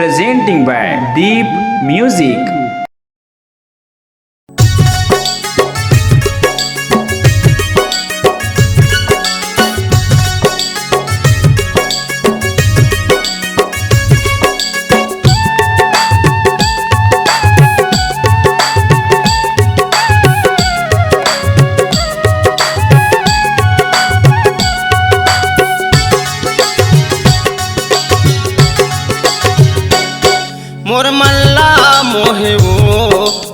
presenting by Deep Music. मोर मल्ला मोहे वो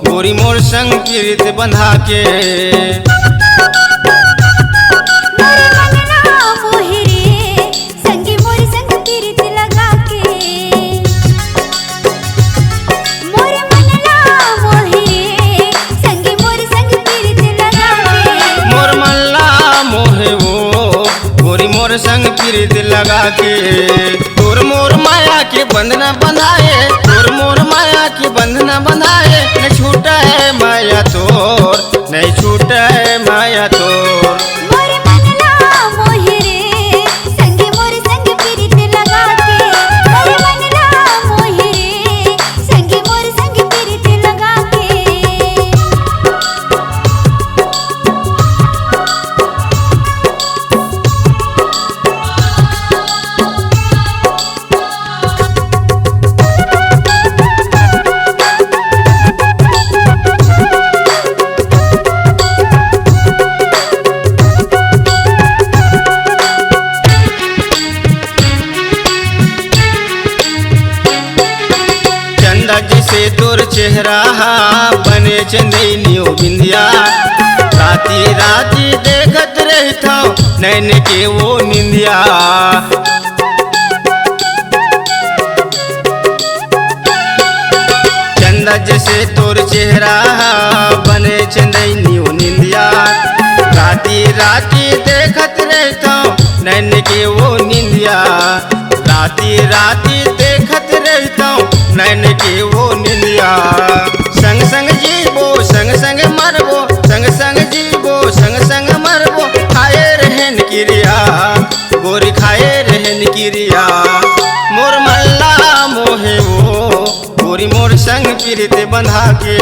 गोरी मोर संग प्रीत बंधा के मोर मल्ला मोहे वो गोरी मोर संग प्रीत लगा के तोर मोर माया के बंधना बंधाए तोर मोर माया की बंधना बंधाए नहीं छूटा है माया तोर नहीं छूटा है माया तोर जैसे तोर चेहरा बने चंदेलियो बिंदिया राती राती देखत रहता नैन के वो निंदिया चंदा जैसे तोर चेहरा बने चंदेलियो निंदिया राती राती देखत रहता नैन के वो निंदिया राती राती देखत रहता नैन के वो निंदिया संग संग जीवो संग संग मरबो संग संग जीवो संग संग मरबो खाए रहन क्रिया गोरी खाए रहन क्रिया मोर मल्ला मोहे वो गोरी मोर संग प्रीत बंधा के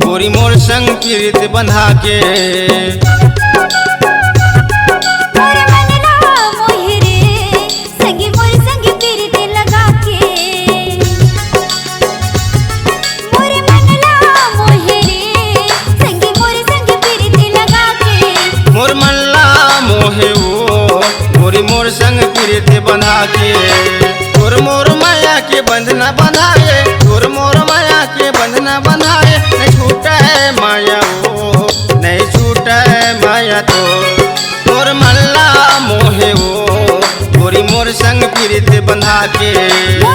गोरी मोर संग प्रीत बंधा के मोर मल्ला मोहे वो गोरी मोर संग प्रीत बंधा के तोर मोर माया के बंधना बंधाए तोर मोर माया के बंधना बंधाए नहीं छूटा है माया वो नहीं छूटा है माया तोर मल्ला मोहे वो गोरी मोर संग प्रीत बंधा के